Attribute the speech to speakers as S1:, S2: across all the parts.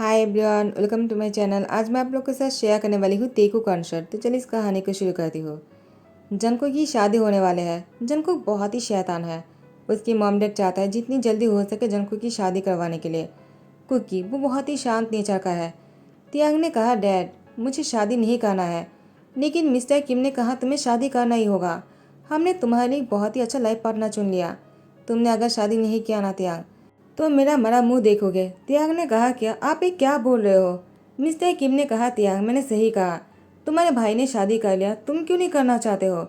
S1: Hi everyone, welcome to my channel. आज मैं आप लोग के साथ शेयर करने वाली हूँ तेकू कॉन्सर्ट। तो चलिए इस कहानी को शुरू करती हूँ। जंको की शादी होने वाले है। जंको बहुत ही शैतान है। उसकी मॉम डैड चाहता है जितनी जल्दी हो सके जंको की शादी करवाने के लिए। कुकी वो बहुत ही शांत नेचर का है। तियांग ने कहा, डैड मुझे शादी नहीं करना है। लेकिन मिस्टर किम ने कहा तुम्हें शादी करना ही होगा। हमने तुम्हारे लिए बहुत ही अच्छा लाइफ पार्टनर चुन लिया। तुमने अगर शादी नहीं किया ना तियांग, तो मेरा मरा मुंह देखोगे। तियांग ने कहा, क्या आप ये क्या बोल रहे हो? मिस्टर किम ने कहा, तियांग मैंने सही कहा। तुम्हारे भाई ने शादी कर लिया, तुम क्यों नहीं करना चाहते हो?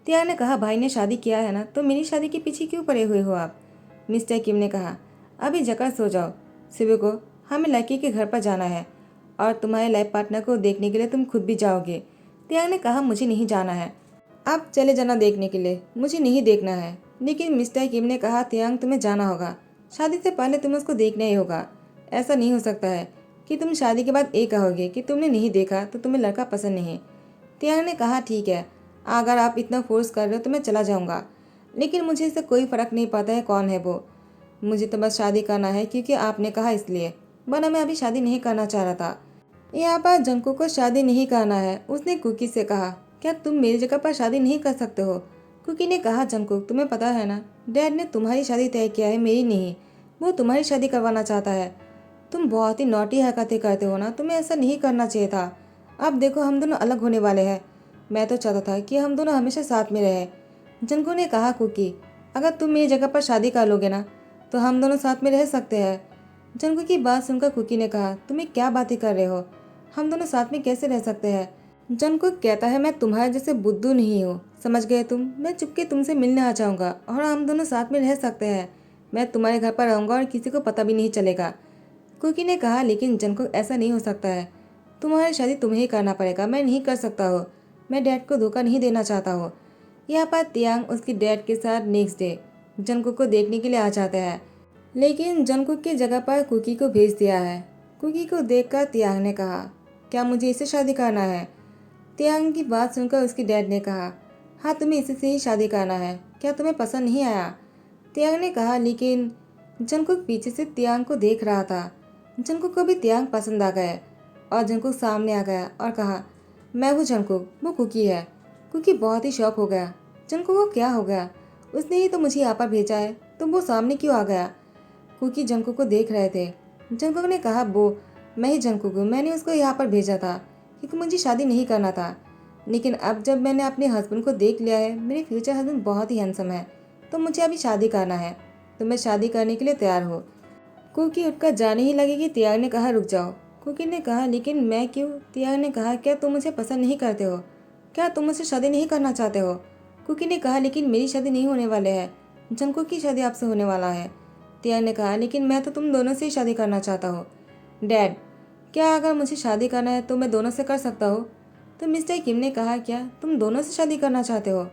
S1: तियांग ने कहा, भाई ने शादी किया है ना, तो मेरी शादी के पीछे क्यों पड़े हुए हो आप? मिस्टर किम ने कहा, अभी जगह सो जाओ। सुबह को हमें लड़की के घर पर जाना है और तुम्हारे लाइफ पार्टनर को देखने के लिए तुम खुद भी जाओगे। तियांग ने कहा, मुझे नहीं जाना है। आप चले जाना देखने के लिए, मुझे नहीं देखना है। लेकिन मिस्टर किम ने कहा, तियांग तुम्हें जाना होगा। शादी से पहले तुम्हें उसको देखना ही होगा। ऐसा नहीं हो सकता है कि तुम शादी के बाद ये कहोगे कि तुमने नहीं देखा तो तुम्हें लड़का पसंद नहीं। तियांग ने कहा, ठीक है, अगर आप इतना फोर्स कर रहे हो तो मैं चला जाऊंगा। लेकिन मुझे इससे कोई फ़र्क नहीं पड़ता है कौन है वो। मुझे तो बस शादी करना है क्योंकि आपने कहा इसलिए, वरना मैं अभी शादी नहीं करना चाह रहा था। यहाँ पर जंको को शादी नहीं करना है। उसने कुकी से कहा, क्या तुम मेरी जगह पर शादी नहीं कर सकते हो? कुकी ने कहा, जंको तुम्हें पता है ना, डैड ने तुम्हारी शादी तय किया है, मेरी नहीं। वो तुम्हारी शादी करवाना चाहता है। तुम बहुत ही नॉटी हरकतें करते हो ना, तुम्हें ऐसा नहीं करना चाहिए था। अब देखो हम दोनों अलग होने वाले हैं। मैं तो चाहता था कि हम दोनों हमेशा साथ में रहे। जंको ने कहा, कुकी अगर तुम मेरी जगह पर शादी कर लोगे ना, तो हम दोनों साथ में रह सकते हैं। जंको की बात सुनकर कुकी ने कहा, तुम्हें क्या बातें कर रहे हो? हम दोनों साथ में कैसे रह सकते हैं? जंको कहता है, मैं तुम्हारे जैसे बुद्धू नहीं हूँ, समझ गए तुम? मैं चुपके तुमसे मिलने आ जाऊंगा और हम दोनों साथ में रह सकते हैं। मैं तुम्हारे घर पर रहूंगा और किसी को पता भी नहीं चलेगा। कुकी ने कहा, लेकिन जंको ऐसा नहीं हो सकता है। तुम्हारी शादी तुम्हें ही करना पड़ेगा, मैं नहीं कर सकता हो। मैं डैड को धोखा नहीं देना चाहता हूँ। यहाँ पर तियांग उसकी डैड के साथ नेक्स्ट डे जंको को देखने के लिए आ जाता है। लेकिन जंकुक की जगह पर कुकी को भेज दिया है। कुकी को देखकर तियांग ने कहा, क्या मुझे इससे शादी करना है? तियांग की बात सुनकर उसकी डैड ने कहा, हाँ तुम्हें इसी से ही शादी करना है। क्या तुम्हें पसंद नहीं आया? तियांग ने कहा, लेकिन जंकुक पीछे से तियांग को देख रहा था। जंकुक को भी तियांग पसंद आ गया और जंकुक सामने आ गया और कहा, मैं हूँ जंकुक, वो कुकी है। कुकी बहुत ही शॉक हो गया। जंकुक को क्या हो गया? उसने ही तो मुझे यहाँ पर भेजा है, तो वो सामने क्यों आ गया? कुकी जंकुक को देख रहे थे। जंकुक ने कहा, वो मैं ही जंकुक हूँ, मैंने उसको यहाँ पर भेजा था क्योंकि मुझे शादी नहीं करना था। लेकिन अब जब मैंने अपने हस्बैंड को देख लिया है, मेरे फ्यूचर हस्बैंड बहुत ही हैंडसम है, तो मुझे अभी शादी करना है। तो मैं शादी करने के लिए तैयार हूँ। कुकी उठकर जाने ही लगी कि तियांग ने कहा, रुक जाओ। कुकी ने कहा, लेकिन मैं क्यों? तियांग ने कहा, क्या तुम मुझे पसंद नहीं करते हो? क्या तुम मुझसे शादी नहीं करना चाहते हो? कुकी ने कहा, लेकिन मेरी शादी नहीं होने वाले है, जंकुक की शादी आपसे होने वाला है। तियांग ने कहा, लेकिन मैं तो तुम दोनों से ही शादी करना चाहता हूँ। डैड, क्या अगर मुझे शादी करना है तो मैं दोनों से कर सकता हूँ? तो मिस्टर किम ने कहा, क्या तुम दोनों से शादी करना चाहते हो?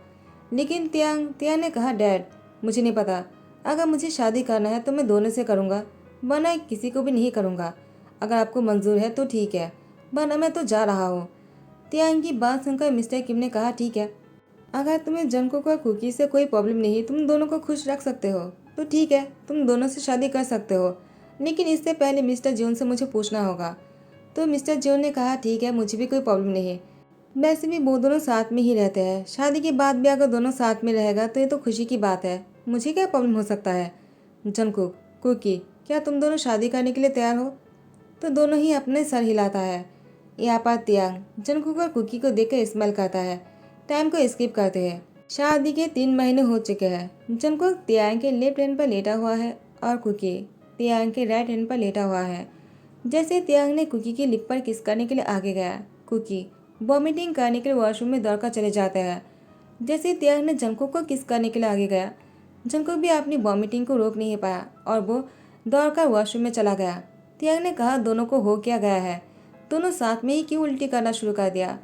S1: लेकिन तियांग तियांग ने कहा, डैड मुझे नहीं पता। अगर मुझे शादी करना है तो मैं दोनों से करूँगा, वरना किसी को भी नहीं करूँगा। अगर आपको मंजूर है तो ठीक है, वरना मैं तो जा रहा हूँ। तियांग की बात सुनकर मिस्टर किम ने कहा, ठीक है, अगर तुम्हें जंकुक और कुकी से कोई प्रॉब्लम नहीं, तुम दोनों को खुश रख सकते हो, तो ठीक है, तुम दोनों से शादी कर सकते हो। लेकिन इससे पहले मिस्टर जियोन से मुझे पूछना होगा। तो मिस्टर जियोन ने कहा, ठीक है, मुझे भी कोई प्रॉब्लम नहीं। वैसे भी वो दोनों साथ में ही रहते हैं, शादी के बाद भी अगर दोनों साथ में रहेगा तो ये तो खुशी की बात है, मुझे क्या प्रॉब्लम हो सकता है? जंकुक, कुकी, क्या तुम दोनों शादी करने के लिए तैयार हो? तो दोनों ही अपने सर हिलाता है। यहाँ पर तियांग जंकुक और कुकी को देखकर स्माइल करता है। टाइम को स्किप करते हैं। शादी के 3 महीने हो चुके हैं। जंकुक तियांग के लेफ्ट हैंड पर लेटा हुआ है और कुकी तियांग के राइट हैंड पर लेटा हुआ है। जैसे तियांग ने कुकी की लिप पर किस करने के लिए आगे गया, कुकी वॉमिटिंग करने के लिए वॉशरूम में दौड़कर चले जाते हैं। जैसे तियांग ने जंकुक को किस करने के लिए आगे गया, जंकुक भी अपनी वॉमिटिंग को रोक नहीं पाया और वो दौड़कर वॉशरूम में चला गया। तियांग ने कहा, दोनों को हो क्या गया है? दोनों साथ में ही क्यों उल्टी करना शुरू कर दिया?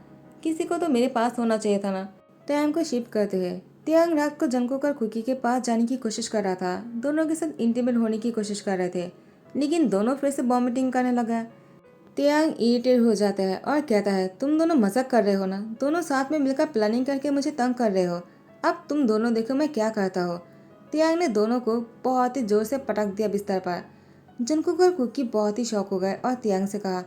S1: किसी को तो मेरे पास होना चाहिए था ना। टाइम को शिफ्ट करते हुए तियांग रात को जंकुक और कुकी के पास जाने की कोशिश कर रहा था। दोनों के साथ इंटीमेट होने की कोशिश कर रहे थे, लेकिन दोनों फिर से वॉमिटिंग करने लगा। तियांग इरिटेट हो जाता है और कहता है, तुम दोनों मजाक कर रहे हो ना? दोनों साथ में मिलकर प्लानिंग करके मुझे तंग कर रहे हो। अब तुम दोनों देखो मैं क्या करता हूँ। तियांग ने दोनों को बहुत ही जोर से पटक दिया बिस्तर पर। जंगकुक और कुकी बहुत ही शौक हो गए और तियांग से कहा,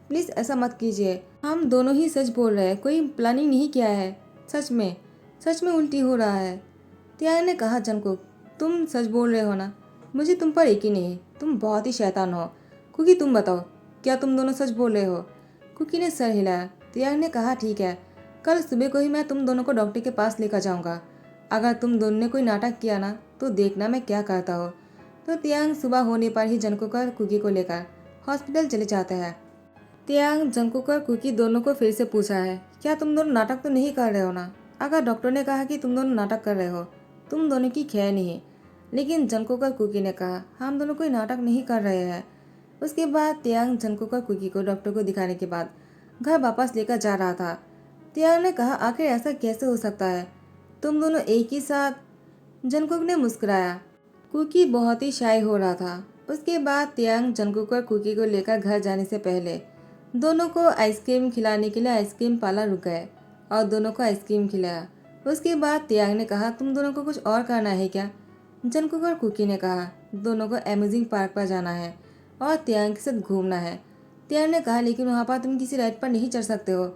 S1: प्लीज ऐसा मत कीजिए, हम दोनों ही सच बोल रहे हैं, कोई प्लानिंग नहीं किया है। सच में उल्टी हो रहा है। तियांग ने कहा, जंगकुक तुम सच बोल रहे हो ना? मुझे तुम पर यकीन नहीं, तुम बहुत ही शैतान हो। कुकी तुम बताओ, क्या तुम दोनों सच बोल रहे हो? कुकी ने सर हिलाया। तियांग ने कहा, ठीक है, कल सुबह को ही मैं तुम दोनों को डॉक्टर के पास लेकर जाऊंगा। अगर तुम दोनों ने कोई नाटक किया ना तो देखना मैं क्या करता हो। तो तियांग सुबह होने पर ही जंगकुक और कुकी को लेकर हॉस्पिटल चले जाते हैं। तियांग, जंगकुक और कुकी दोनों को फिर से पूछा है, क्या तुम दोनों नाटक तो नहीं कर रहे हो ना? अगर डॉक्टर ने कहा कि तुम दोनों नाटक कर रहे हो, तुम दोनों की खैर नहीं। लेकिन जंगकुक और कुकी ने कहा, हम दोनों कोई नाटक नहीं कर रहे हैं। उसके बाद तियांग जंगकुक और कुकी को डॉक्टर को दिखाने के बाद घर वापस लेकर जा रहा था। तियांग ने कहा, आखिर ऐसा कैसे हो सकता है, तुम दोनों एक ही साथ? जंगकुक ने मुस्कुराया। कुकी बहुत ही शाय हो रहा था। उसके बाद तियांग जंगकुक और कुकी को लेकर घर जाने से पहले दोनों को आइसक्रीम खिलाने के लिए आइसक्रीम पार्लर रुक गए और दोनों को आइसक्रीम खिलाया। उसके बाद तियांग ने कहा, तुम दोनों को कुछ और करना है क्या? जंगकुक और कुकी ने कहा, दोनों को अमेजिंग पार्क पर जाना है और तियांग के साथ घूमना है। तियांग ने कहा, लेकिन वहाँ पर तुम किसी राइड पर नहीं चढ़ सकते हो।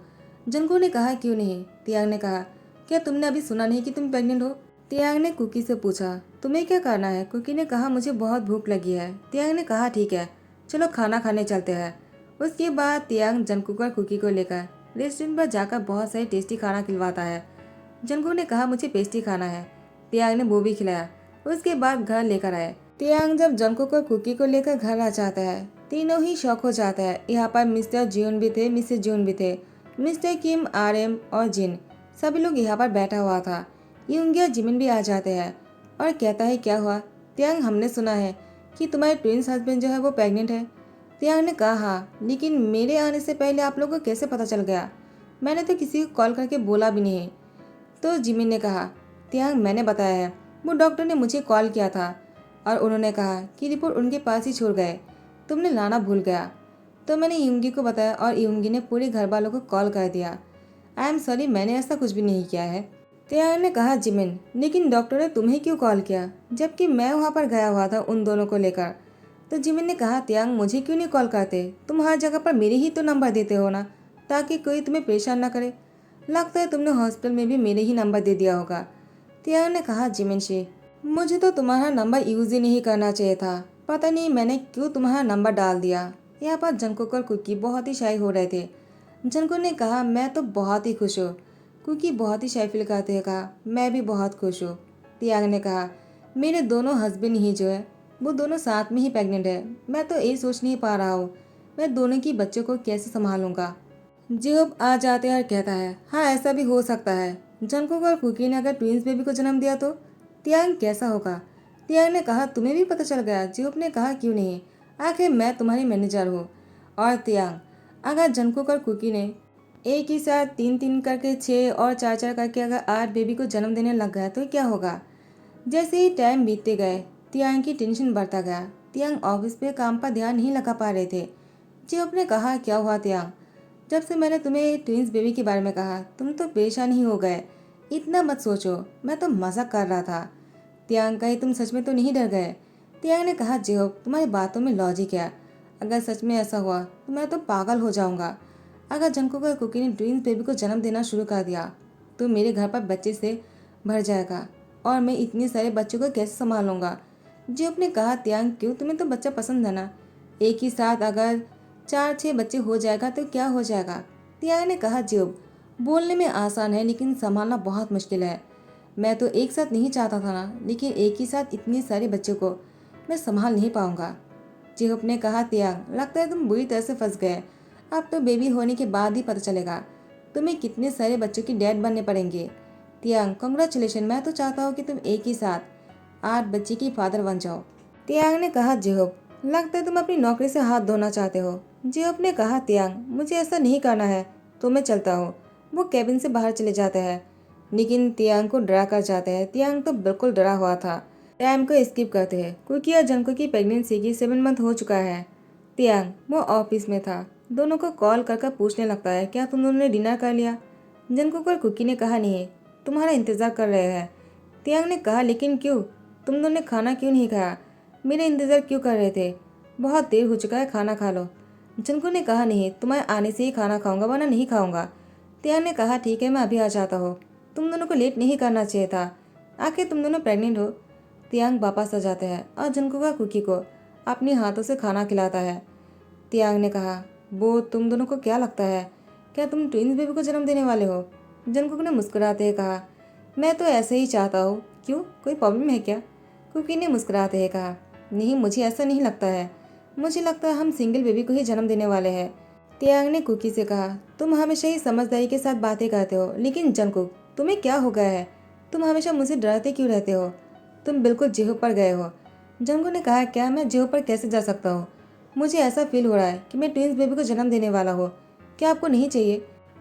S1: जंगकुक ने कहा, क्यों नहीं? तियांग ने कहा, क्या तुमने अभी सुना नहीं कि तुम प्रेग्नेंट हो? तियांग ने कुकी से पूछा, तुम्हें क्या करना है? कुकी ने कहा, मुझे बहुत भूख लगी है। तियांग ने कहा, ठीक है, चलो खाना खाने चलते हैं। उसके बाद तियांग जंगकुक और कुकी को लेकर रेस्टोरेंट पर जाकर बहुत सारी टेस्टी खाना खिलवाता है। जंगकुक ने कहा, मुझे पेस्ट्री खाना है। तियांग ने वो भी खिलाया। उसके बाद घर लेकर आए। तियांग जब जंगकुक और कुकी को लेकर घर आ जाता है, तीनों ही शौक हो जाता है। यहाँ पर मिस्टर जियोन भी थे, मिसेस जियोन भी थे, मिस्टर किम, RM और जिन, सभी लोग यहाँ पर बैठा हुआ था। यूंगी और जिमिन भी आ जाते हैं और कहता है, क्या हुआ तियांग, हमने सुना है कि तुम्हारे ट्विंस हस्बैंड जो है वो प्रेग्नेंट है। तियांग ने कहा, हाँ, लेकिन मेरे आने से पहले आप लोगों को कैसे पता चल गया? मैंने तो किसी को कॉल करके बोला भी नहीं। तो जिमिन ने कहा, तियांग मैंने बताया है, वो डॉक्टर ने मुझे कॉल किया था और उन्होंने कहा कि रिपोर्ट उनके पास ही छोड़ गए, तुमने लाना भूल गया। तो मैंने यूंगी को बताया और यूंगी ने पूरे घर वालों को कॉल कर दिया। आई एम सॉरी, मैंने ऐसा कुछ भी नहीं किया है। तियांग ने कहा, जिमिन, लेकिन डॉक्टर ने तुम्हें क्यों कॉल किया जबकि मैं वहाँ पर गया हुआ था उन दोनों को लेकर? तो जिमिन ने कहा, तियांग मुझे क्यों नहीं कॉल करते, तुम हर जगह पर मेरे ही तो नंबर देते हो ना, ताकि कोई तुम्हें परेशान ना करे। लगता है तुमने हॉस्पिटल में भी मेरे ही नंबर दे दिया होगा। तियांग ने कहा, जिमिन शी, मुझे तो तुम्हारा नंबर यूज ही नहीं करना चाहिए था, पता नहीं मैंने क्यों तुम्हारा नंबर डाल दिया। यहाँ पर जंगकुक और कुकी बहुत ही शाय हो रहे थे। जंगकुक ने कहा, मैं तो बहुत ही खुश हूँ। कुकी बहुत ही शाय फील करते हुए कहा, मैं भी बहुत खुश हूँ। तियांग ने कहा, मेरे दोनों हस्बैंड ही जो है वो दोनों साथ में ही प्रेग्नेंट है। मैं तो ये सोच नहीं पा रहा हूँ मैं दोनों की बच्चों को कैसे संभालूंगा। जियोब आ जाते हैं और कहता है, हाँ ऐसा भी हो सकता है। जंगकुक और कुकी ने अगर ट्विंस बेबी को जन्म दिया तो तियांग कैसा होगा? तियांग ने कहा, तुम्हें भी पता चल गया? जियोब ने कहा, क्यों नहीं, आखिर मैं तुम्हारी मैनेजर हूँ। और तियांग, अगर जंगकुक और कुकी ने एक ही साथ 3-3 करके 6 और 4-4 करके अगर 8 बेबी को जन्म देने लग गया तो क्या होगा? जैसे ही टाइम बीतते गए, तियांग की टेंशन बढ़ता गया। तियांग ऑफिस पे काम पर ध्यान नहीं लगा पा रहे थे। जियोब ने कहा, क्या हुआ तियांग, जब से मैंने तुम्हें ट्विंस बेबी के बारे में कहा तुम तो परेशान ही हो गए। इतना मत सोचो, मैं तो मजाक कर रहा था। तियांग, कहीं तुम सच में तो नहीं डर गए? तियांग ने कहा, जियोब तुम्हारी बातों में लॉजिक है, अगर सच में ऐसा हुआ तो मैं तो पागल हो जाऊंगा। अगर जंगकुक और कुकी ने ट्विंस बेबी को जन्म देना शुरू कर दिया तो मेरे घर पर बच्चे से भर जाएगा और मैं इतने सारे बच्चों को कैसे संभालूंगा। जियोब ने कहा, तियांग क्यों, तुम्हें तो बच्चा पसंद है ना, एक ही साथ अगर 4-6 बच्चे हो जाएगा तो क्या हो जाएगा। तियांग ने कहा, जियोब बोलने में आसान है लेकिन संभालना बहुत मुश्किल है। मैं तो एक साथ नहीं चाहता था ना, लेकिन एक ही साथ इतने सारे बच्चों को मैं संभाल नहीं पाऊंगा। जियोब ने कहा, तियांग लगता है तुम बुरी तरह से फंस गए। अब तो बेबी होने के बाद ही पता चलेगा तुम्हें कितने सारे बच्चों की डैड बनने पड़ेंगे। तियांग, कांग्रेचुलेशन, मैं तो चाहता हूँ कि तुम एक ही साथ 8 बच्चे की फादर बन जाओ। तियांग ने कहा, जियोब लगता है तुम अपनी नौकरी से हाथ धोना चाहते हो। जियोब ने कहा, तियांग मुझे ऐसा नहीं करना है तो मैं चलता हूँ। वो केबिन से बाहर चले जाते हैं लेकिन तियांग को डरा कर जाते हैं। तियांग तो बिल्कुल डरा हुआ था। टाइम को स्किप करते हैं। कुकी और जंगकुक की प्रेगनेंसी की 7 मंथ हो चुका है। तियांग वो ऑफिस में था, दोनों को कॉल कर पूछने लगता है, क्या तुम दोनों ने डिनर कर लिया? जंगकुक और कुकी ने कहा, नहीं, तुम्हारा इंतजार कर रहे हैं। तियांग ने कहा, लेकिन क्यों, तुम दोनों ने खाना क्यों नहीं खाया, मेरा इंतजार क्यों कर रहे थे? बहुत देर हो चुका है, खाना खा लो। जंको ने कहा नहीं, तुम्हारे आने से ही खाना खाऊंगा वरना नहीं खाऊंगा। तियांग ने कहा ठीक है, मैं अभी आ जाता हूँ। तुम दोनों को लेट नहीं करना चाहिए था, आखिर तुम दोनों प्रेग्नेंट हो। तियांग वापस आ जाते हैं और जंको का कुकी को अपने हाथों से खाना खिलाता है। तियांग ने कहा, वो तुम दोनों को क्या लगता है, क्या तुम ट्विंस बेबी को जन्म देने वाले हो? जंकुक ने मुस्कुराते हुए कहा, मैं तो ऐसे ही चाहता हूँ, क्यों, कोई प्रॉब्लम है क्या? कुकी ने मुस्कुराते हुए कहा, नहीं, मुझे ऐसा नहीं लगता है, मुझे लगता है हम सिंगल बेबी को ही जन्म देने वाले हैं। तियांग ने कुकी से कहा, तुम हमेशा ही समझदारी के साथ बातें करते हो, लेकिन जंकुक तुम्हें क्या हो गया है? तुम हमेशा मुझसे डरते क्यों रहते हो? तुम बिल्कुल जिहु पर गए हो। जंकुक ने कहा, क्या मैं जिहु पर कैसे जा सकता हूँ? मुझे ऐसा फील हो रहा है कि मैं ट्विंस बेबी को जन्म देने वाला हूँ। क्या आपको नहीं चाहिए?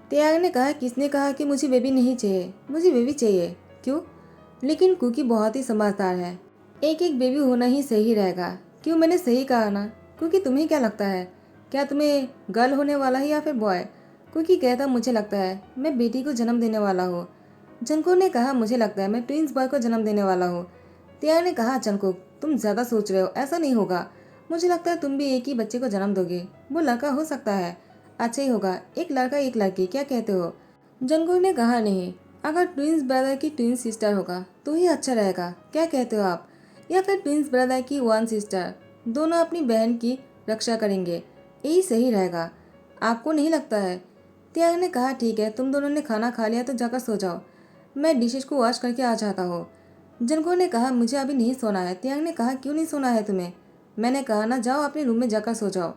S1: तियांग ने कहा, किसने कहा कि मुझे बेबी नहीं चाहिए? मुझे बेबी चाहिए। क्यों? लेकिन कुकी बहुत ही समझदार है, एक एक बेबी होना ही सही रहेगा। क्यों, मैंने सही कहा ना? क्योंकि तुम्हें क्या लगता है, क्या तुम्हें गर्ल होने वाला है या फिर बॉय? क्योंकि कहता, मुझे लगता है मैं बेटी को जन्म देने वाला हूँ। जंकुक ने कहा, मुझे लगता है मैं ट्विंस बॉय को जन्म देने वाला हूँ। तियांग ने कहा, जंकुक तुम ज़्यादा सोच रहे हो, ऐसा नहीं होगा। मुझे लगता है तुम भी एक ही बच्चे को जन्म दोगे। वो लड़का हो सकता है, अच्छा ही होगा, एक लड़का एक लड़की, क्या कहते हो? जंकुक ने कहा, नहीं, अगर ट्विंस ब्रदर की ट्विंस सिस्टर होगा तो ही अच्छा रहेगा, क्या कहते हो आप? या फिर ट्विंस ब्रदर की वन सिस्टर, दोनों अपनी बहन की रक्षा करेंगे, यही सही रहेगा। आपको नहीं लगता है? त्याग ने कहा, ठीक है, तुम दोनों ने खाना खा लिया तो जाकर सो जाओ, मैं डिशेज को वॉश करके आ जाता हूँ। जंको ने कहा, मुझे अभी नहीं सोना है। त्याग ने कहा, क्यों नहीं सोना है तुम्हें? मैंने कहा ना, जाओ अपने रूम में जाकर सो जाओ।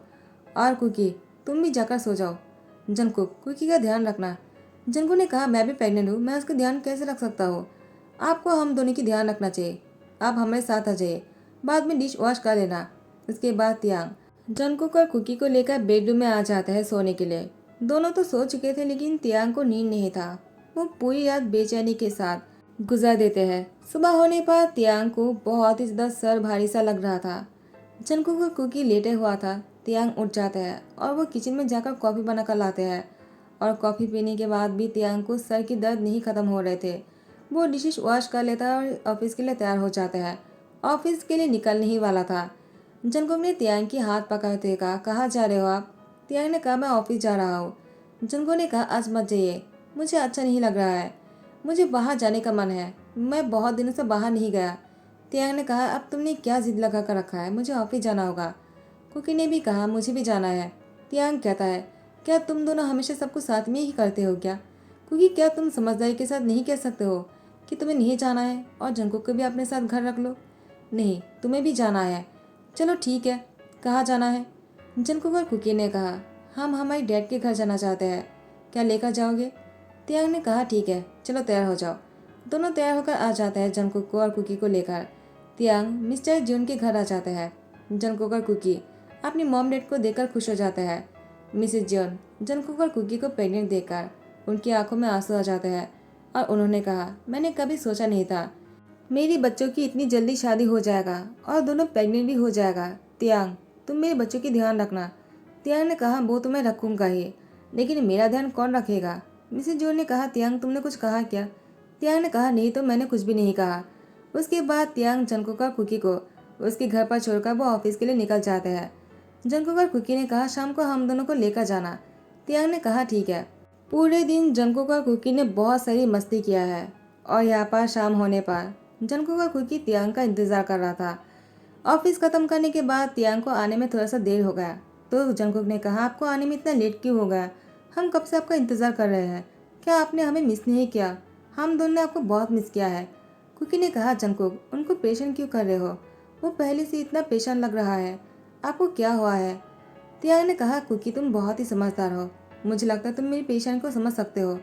S1: और कुकी, तुम भी जाकर सो जाओ। जंको, कुकी का ध्यान रखना। जंको ने कहा, मैं भी प्रेग्नेंट हूँ, मैं उसका ध्यान कैसे रख सकता हूँ? आपको हम दोनों की ध्यान रखना चाहिए, आप हमारे साथ आ जाइए, बाद में डिश वॉश कर लेना। इसके बाद तियांग जंकुक और कुकी को लेकर बेडरूम में आ जाता है सोने के लिए। दोनों तो सो चुके थे, लेकिन तियांग को नींद नहीं था। वो पूरी रात बेचैनी के साथ गुजार देते हैं। सुबह होने पर तियांग को बहुत ही ज्यादा सर भारी सा लग रहा था। जंकुक और कुकी लेटे हुआ था। तियांग उठ जाते हैं और वो किचन में जाकर कॉफ़ी बनाकर लाते हैं। और कॉफ़ी पीने के बाद भी तियांग को सर की दर्द नहीं खत्म हो रहे थे। वो डिशेस वॉश कर लेता है और ऑफिस के लिए तैयार हो जाता है। ऑफिस के लिए निकलने ही वाला था। जंकुक ने तियांग की हाथ पकड़ते हुए कहा, कहाँ जा रहे हो आप? तियांग ने कहा, मैं ऑफिस जा रहा हूँ। जंकुक ने कहा, आज मत जाइए, मुझे अच्छा नहीं लग रहा है, मुझे बाहर जाने का मन है, मैं बहुत दिनों से बाहर नहीं गया। तियांग ने कहा, अब तुमने क्या जिद लगा कर रखा है, मुझे ऑफिस जाना होगा। कुकी ने भी कहा, मुझे भी जाना है। तियांग कहता है, क्या तुम दोनों हमेशा सब कुछ साथ में ही करते हो क्या? क्योंकि क्या तुम समझदारी के साथ नहीं कह सकते हो कि तुम्हें नहीं जाना है और जंकुक को भी अपने साथ घर रख लो? नहीं, तुम्हें भी जाना है। चलो ठीक है, कहाँ जाना है? जंकुक और कुकी ने कहा, हम हमारी डैड के घर जाना चाहते हैं, क्या लेकर जाओगे? तियांग ने कहा, ठीक है, चलो तैयार हो जाओ। दोनों तैयार होकर आ जाते हैं जंकुक को और कुकी को लेकर। तियांग मिस्टर जून के घर आ जाते हैं। जंकुक और कुकी अपनी मॉम डैड को देखकर खुश हो जाते हैं। मिसेज जॉन जंकुक और कुकी को प्रेग्नेंट देखकर उनकी आंखों में आंसू आ जाते हैं और उन्होंने कहा, मैंने कभी सोचा नहीं था मेरी बच्चों की इतनी जल्दी शादी हो जाएगा और दोनों प्रेग्नेंट भी हो जाएगा। तियांग, तुम मेरे बच्चों की ध्यान रखना। तियांग ने कहा, वो तो मैं रखूंगा ही, लेकिन मेरा ध्यान कौन रखेगा? मिसेज जॉन ने कहा, तियांग तुमने कुछ कहा क्या? तियांग ने कहा, नहीं तो मैंने कुछ भी नहीं कहा। उसके बाद तियांग जंकुक और कुकी को उसके घर पर छोड़कर वो ऑफिस के लिए निकल जाते हैं। जंकुक और कुकी ने कहा, शाम को हम दोनों को लेकर जाना। तियांग ने कहा, ठीक है। पूरे दिन जंकुक और कुकी ने बहुत सारी मस्ती किया है और यहाँ पर शाम होने पर जंकुक और कुकी तियांग का इंतजार कर रहा था। ऑफिस खत्म करने के बाद तियांग को आने में थोड़ा सा देर हो गया तो जंकुक ने कहा, आपको आने में इतना लेट क्यों हो गया? हम कब से आपका इंतजार कर रहे हैं, क्या आपने हमें मिस नहीं किया? हम दोनों ने आपको बहुत मिस किया है। कुकी ने कहा, जंकुक उनको परेशान क्यों कर रहे हो, वो पहले से इतना परेशान लग रहा है, आपको क्या हुआ है? तियांग ने कहा, कुकी तुम बहुत ही समझदार हो, मुझे लगता है तुम मेरी पेशेंट को समझ सकते हो।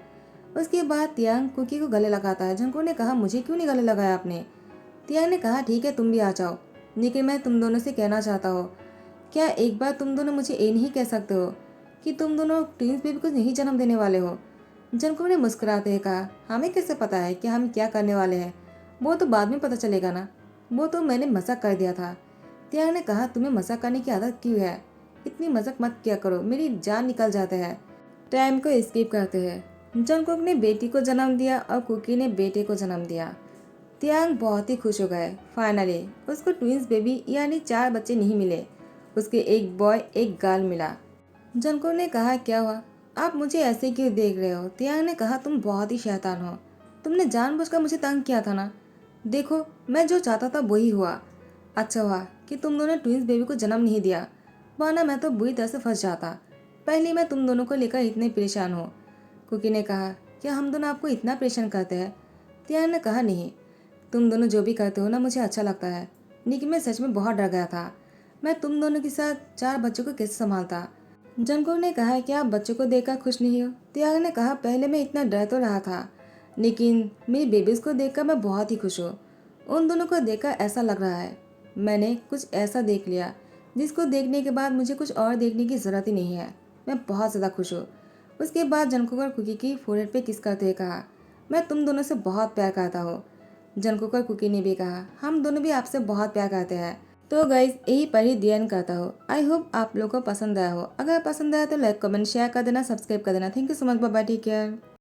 S1: उसके बाद तियांग कुकी को गले लगाता है। जंकुक ने कहा, मुझे क्यों नहीं गले लगाया आपने? तियांग ने कहा, ठीक है तुम भी आ जाओ, लेकिन मैं तुम दोनों से कहना चाहता हूँ, क्या एक बार तुम दोनों मुझे ये नहीं कह सकते हो कि तुम दोनों ट्विंस बेबी को नहीं जन्म देने वाले हो? जंकुक ने मुस्कुराते हुए कहा, हमें कैसे पता है कि हम क्या करने वाले हैं, वो तो बाद में पता चलेगा ना, वो तो मैंने मजाक कर दिया था। तियांग ने कहा, तुम्हें मजाक करने की आदत क्यों है, इतनी मजाक मत किया करो, मेरी जान निकल जाते हैं। टाइम को स्किप करते हैं। जंकुक ने बेटी को जन्म दिया और कुकी ने बेटे को जन्म दिया। तियांग बहुत ही खुश हो गए, फाइनली उसको ट्विंस बेबी यानी 4 बच्चे नहीं मिले उसके एक बॉय एक गाल मिला। जंकुक ने कहा, क्या हुआ, आप मुझे ऐसे क्यों देख रहे हो? तियांग ने कहा, तुम बहुत ही शैतान हो, तुमने जानबूझकर मुझे तंग किया था ना। देखो, मैं जो चाहता था वही हुआ। अच्छा हुआ कि तुम दोनों ट्विंस बेबी को जन्म नहीं दिया, वरना मैं तो बुरी तरह से फंस जाता। पहले मैं तुम दोनों को लेकर इतने परेशान हूँ। कुकी ने कहा, क्या हम दोनों आपको इतना परेशान करते हैं? तियांग ने कहा, नहीं, तुम दोनों जो भी करते हो ना मुझे अच्छा लगता है, लेकिन मैं सच में बहुत डर गया था। मैं तुम दोनों के साथ 4 बच्चों को कैसे संभालता। जंकुक ने कहा, क्या आप बच्चों को देखकर खुश नहीं हो? तियांग ने कहा, पहले मैं इतना डर तो रहा था, लेकिन मेरी बेबीज को देखकर मैं बहुत ही खुश हूँ। उन दोनों को देखकर ऐसा लग रहा है मैंने कुछ ऐसा देख लिया जिसको देखने के बाद मुझे कुछ और देखने की जरूरत ही नहीं है। मैं बहुत ज़्यादा खुश हूँ। उसके बाद जंकुक और कुकी की फोrehead पे किस करते हुए कहा, मैं तुम दोनों से बहुत प्यार करता हूँ। जंकुक और कुकी ने भी कहा, हम दोनों भी आपसे बहुत प्यार करते हैं। तो गाइज यही पर ही दी एंड करता हूँ। आई होप आप लोगों को पसंद आया हो। अगर पसंद आया तो लाइक कमेंट शेयर कर देना, सब्सक्राइब कर देना। Thank you so much, bye bye, take care.